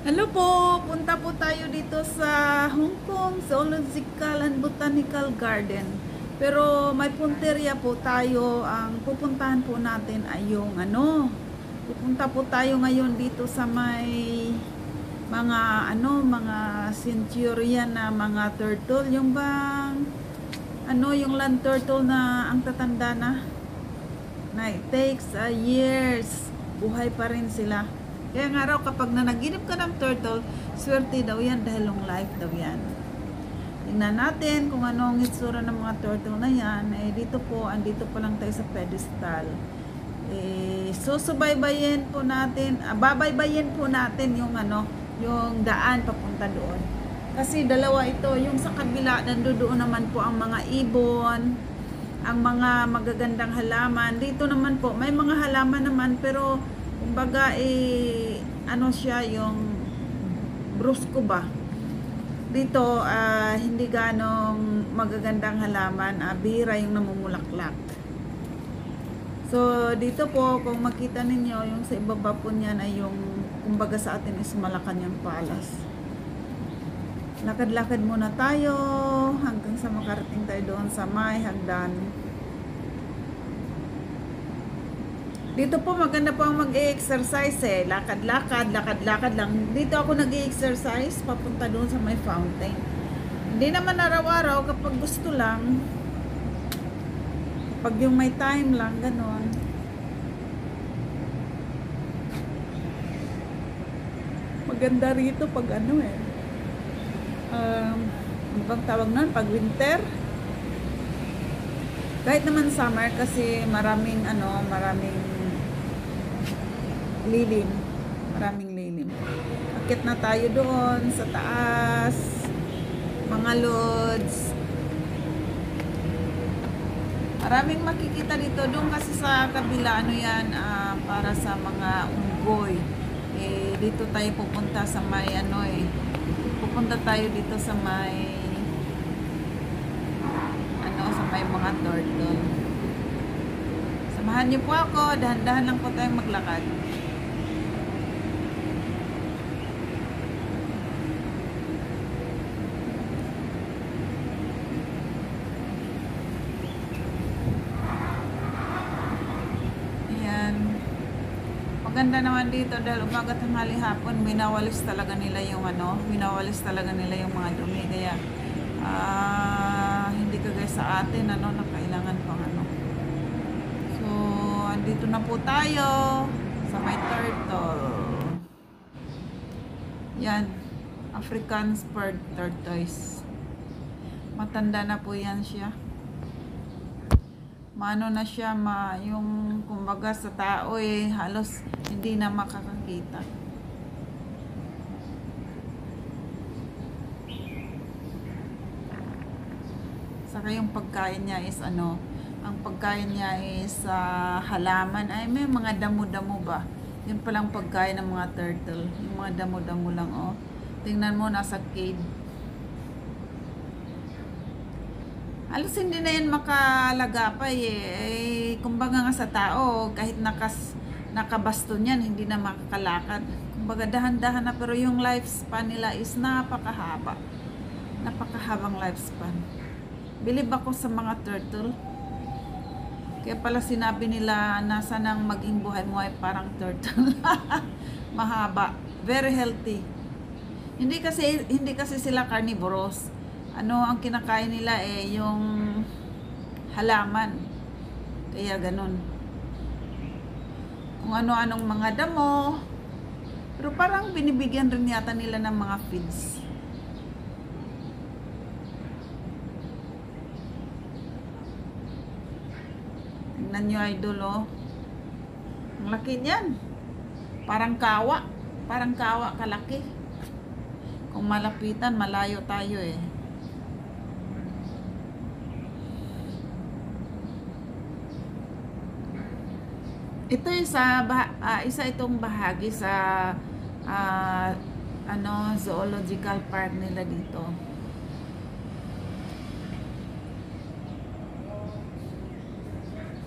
Hello po, punta po tayo dito sa Hong Kong Zoological and Botanical Garden. Pero may punteriya po tayo, ang pupuntahan po natin ay yung pupunta po tayo ngayon dito sa may mga centurion na mga turtle, yung bang yung land turtle na ang tatanda na it takes years, buhay pa rin sila. Kaya nga raw kapag nanaginip ka ng turtle, swerte daw yan dahil long life daw yan. Tingnan natin kung ano ang itsura ng mga turtle na yan. Andito pa lang tayo sa pedestal. Susubaybayin po natin, babaybayin po natin yung daan papunta doon. Kasi dalawa ito, yung sa kabila, nandoon naman po ang mga ibon, ang mga magagandang halaman. Dito naman po, may mga halaman naman pero kumbaga siya yung brusko ba. Dito hindi ganong magagandang halaman, bihira yung namumulaklak. So dito po kung makita ninyo yung sa ibaba po niyan ay yung kumbaga sa atin is Malacanang Palace. Lakad-lakad muna tayo hanggang sa makarating tayo doon sa may hagdan. Dito po maganda po ang mag-exercise lakad-lakad lang. Dito ako nag-exercise papunta doon sa may fountain. Hindi naman araw-araw, kapag gusto lang. Pag yung may time lang, ganon. Maganda rito pag ano bang tawag nun? Pag winter. Kahit naman summer kasi maraming lilim. Maraming lilim. Akit na tayo doon sa taas. Mga lods. Maraming makikita dito. Doon kasi sa kabila, para sa mga unggoy. Dito tayo pupunta sa may pupunta tayo dito sa may sa may mga turtle. Samahan niyo po ako. Dahan-dahan lang po tayong maglakad. Maganda naman dito dahil umaga tanghali hapon winawalis talaga nila yung mga dumi, kaya hindi kagaya sa atin na kailangan pang So andito na po tayo sa may turtle. Yan, African spurred tortoise. Matanda na po yan siya. Maano na siya, yung kumbaga sa tao halos hindi na makakakita. Saka yung pagkain niya is ang pagkain niya is halaman, ay may mga damo-damo ba. Yun palang pagkain ng mga turtle, yung mga damo-damo lang Tingnan mo, nasa cave. Halos hindi na yan makalagapay kumbaga nga sa tao, kahit nakabaston yan, hindi na makakalakad. Kumbaga dahan-dahan na, pero yung lifespan nila is napakahaba. Napakahabang lifespan. Bilib ako sa mga turtle. Kaya pala sinabi nila nasa nang maging buhay mo ay parang turtle. Mahaba. Very healthy. Hindi kasi sila carnivorous. Ang kinakain nila yung halaman. Kaya ganun. Kung ano-anong mga damo. Pero parang binibigyan rin yata nila ng mga feeds. Tingnan nyo, idol, Ang laki niyan. Parang kawa. Parang kawa kalaki. Kung malapitan, malayo tayo Ito isa itong bahagi sa zoological park nila dito.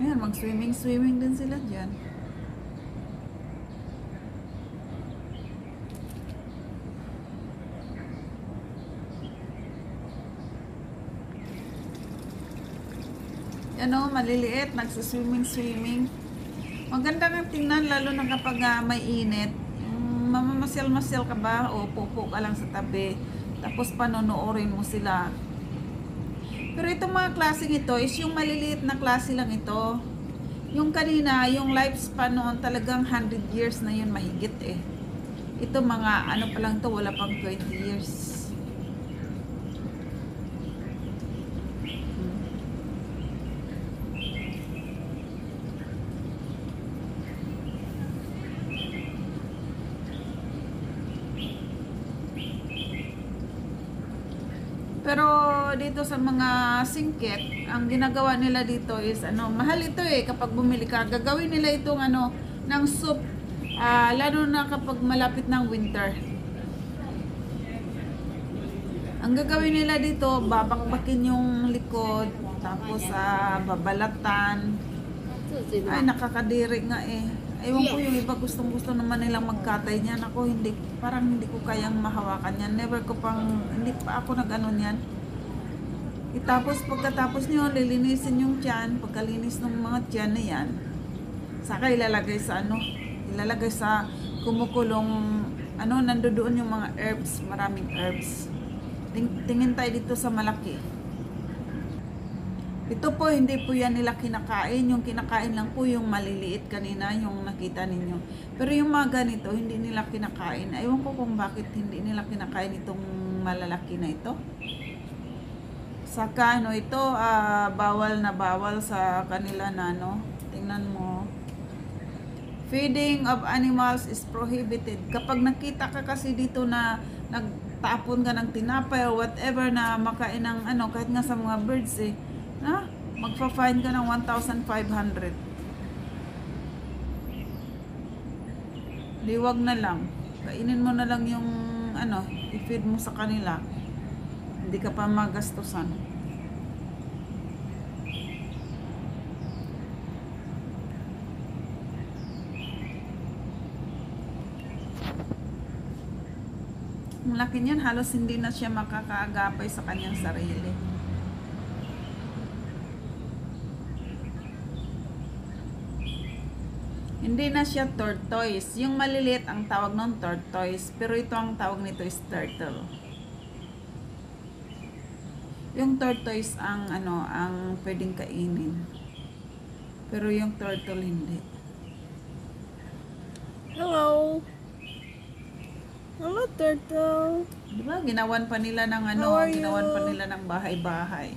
Ayan, mag-swimming din sila dyan. ano, maliliit, nagsuswimming-swimming. Maganda nga tingnan, lalo na kapag may init. Mamamasyal-masyal ka ba o pupo ka lang sa tabi, tapos panonoorin mo sila. Pero itong mga klaseng ito is yung maliliit na klase lang ito. Yung kanina, yung lifespan noon talagang 100 years na yun mahigit eh. Ito mga ano pa lang to, wala pang 20 years. Pero dito sa mga singkit, ang ginagawa nila dito is ano, mahal ito eh kapag bumili ka. Gagawin nila itong ano ng soup, lalo na kapag malapit ng winter. Ang gagawin nila dito, babakbakin yung likod, tapos babalatan. Ay, nakakadiri nga eh. Ewan ko yung iba gustong-gusto naman nilang magkatay niyan. Ako hindi, parang hindi ko kayang mahawakan yan. Never ko pang, hindi pa ako nag-ano niyan. Tapos pagkatapos nyo, lilinisin yung tiyan. Pagkalinis ng mga tiyan na yan, saka ilalagay sa ano, ilalagay sa kumukulong, ano, nandoon yung mga herbs, maraming herbs. Tingin tayo dito sa malaki. Ito po, hindi po yan nila kinakain. Yung kinakain lang po yung maliliit kanina, yung nakita ninyo. Pero yung mga ganito, hindi nila kinakain. Ewan ko kung bakit hindi nila kinakain itong malalaki na ito. Saka ano ito, bawal na bawal sa kanila na ano. Tingnan mo. Feeding of animals is prohibited. Kapag nakita ka kasi dito na nagtapon ka ng tinapay or whatever na makain ng ano, kahit nga sa mga birds eh. Magfa-fine ka ng 1,500. Liwag na lang. Kainin mo na lang yung ano, i-feed mo sa kanila. Hindi ka pa magastusan. Ang laki niyan, halos hindi na siya makakaagapay sa kanyang sarili. Hindi na siya tortoise. Yung maliliit ang tawag ng tortoise. Pero ito ang tawag nito is turtle. Yung tortoise ang ano, ang pwedeng kainin. Pero yung turtle hindi. Hello. Hello, turtle. Diba? Ginawan pa nila ng ano, ginawan pa nila ng bahay-bahay.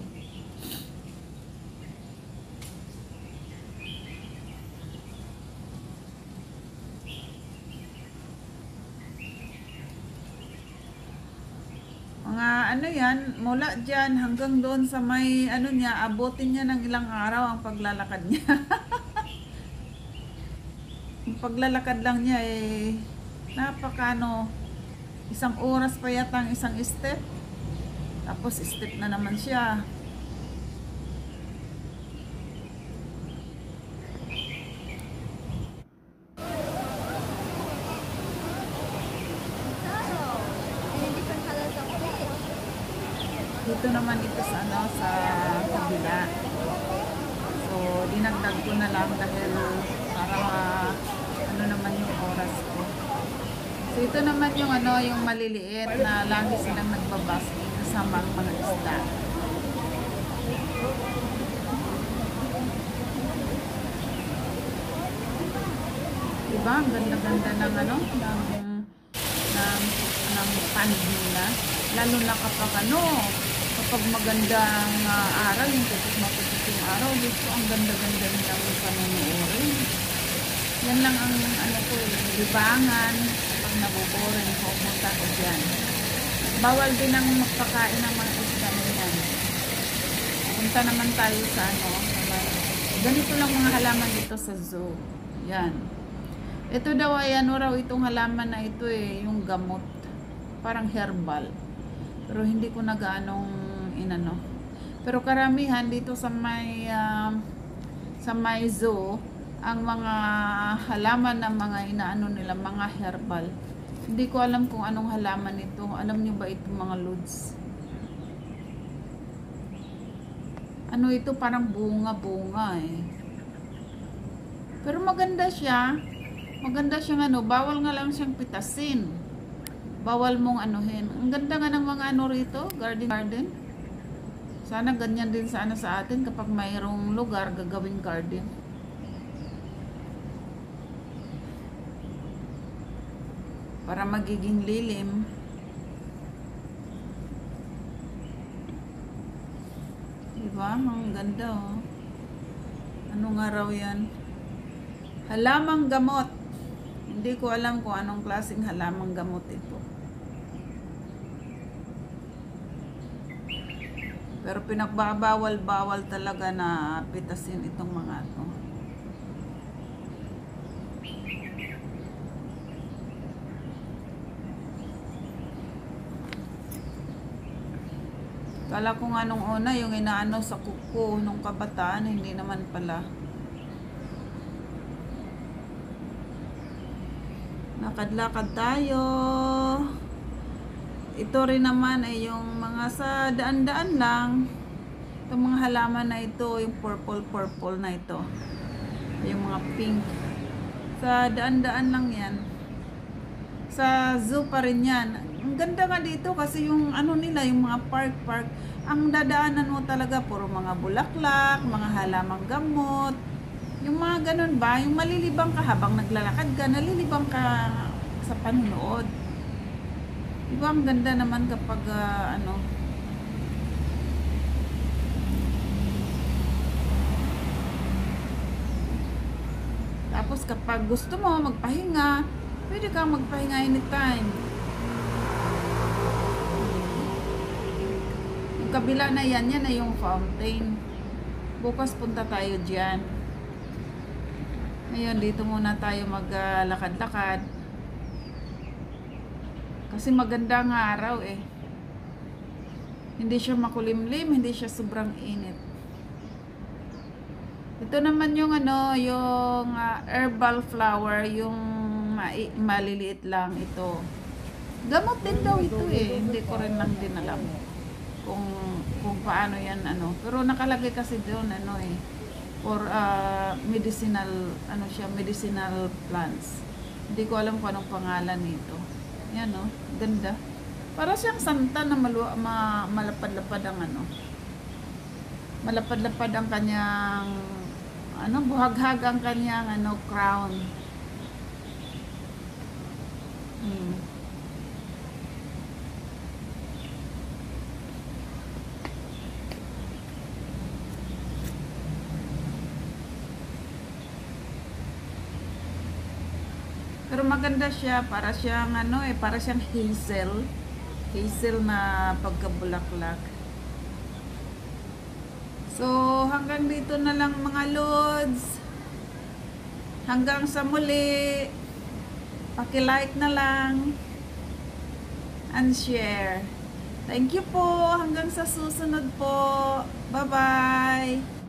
Mga ano yan, mula dyan hanggang doon sa may ano niya, abutin niya ng ilang araw ang paglalakad niya. Ang paglalakad lang niya eh, napakano, 1 oras pa yata ang isang step. Tapos step na naman siya. Dito naman ito sa ano, sa kabila. So dinagdag ko na lang dahil para ano naman yung oras ko. So ito naman yung ano, yung maliliit na lagi silang nagbabasking kasama ang mga isda. Diba? Ang ganda-ganda ng ano, ng pond nila. Lalo na kapag ano, kapag magandang araw, yung tutok yung araw, gusto ang ganda-ganda nilang panunuorin. Yan lang ang ano ko, libangan. Kapag nabuboring, pupunta ko dyan. Bawal din ang magpakain ng mga isda niyan. Punta naman tayo sa ano, ganito lang mga halaman dito sa zoo. Yan. Ito daw ay ano raw itong halaman na ito eh, yung gamot. Parang herbal. Pero hindi ko na gaanong inano. Pero karamihan dito sa may zoo, ang mga halaman na mga inaano nila, mga herbal. Hindi ko alam kung anong halaman ito. Alam niyo ba itong mga lods? Ano ito, parang bunga-bunga eh. Pero maganda siya. Maganda siyang ano, bawal nga lang siyang pitasin. Bawal mong anuhin. Ang ganda nga ng mga ano rito, garden. Sana ganyan din sana sa atin kapag mayroong lugar gagawing garden. Para magiging lilim. Diba? Ang ganda oh. Ano nga raw yan? Halamang gamot. Hindi ko alam kung anong klaseng halamang gamot ito. Pero pinagbabawal-bawal talaga na pitasin itong mga ito. Kala ko nga nung una, yung inaano sa kuko nung kabataan, hindi naman pala. Lakad-lakad tayo. Ito rin naman ay yung mga sa daan-daan lang. Itong mga halaman na ito, yung purple na ito. Yung mga pink. Sa daan-daan lang yan. Sa zoo pa rin yan. Ang ganda nga dito kasi yung ano nila, yung mga park. Ang dadaanan mo talaga, puro mga bulaklak, mga halamang gamot. Yung mga ganun ba, yung malilibang ka habang naglalakad ka, nalilibang ka sa panunood. Diba ang ganda naman kapag ano. Tapos kapag gusto mo magpahinga, pwede kang magpahinga anytime. Yung kabila na yan na yung fountain. Bukas punta tayo dyan. Ngayon, dito muna tayo maglakad-lakad. Kasi maganda nga araw eh. Hindi siya makulimlim, hindi siya sobrang init. Ito naman yung ano, yung herbal flower, yung maliliit lang ito. Gamot din daw ito eh. Hindi ko rin lang din alam kung paano yan ano. Pero nakalagay kasi doon ano eh. For medicinal, ano siya, medicinal plants. Hindi ko alam kung anong pangalan nito. Yan oh, ganda. Para siyang santa na malapad-lapad ang ano. Malapad-lapad ang kanyang ano, buhaghag ang kanyang ano, crown. Pero maganda siya, para siyang ano eh, para siyang hazel. Hazel na pagkabulaklak. So, hanggang dito na lang mga lods. Hanggang sa muli. Paki-like na lang. And share. Thank you po. Hanggang sa susunod po. Bye-bye.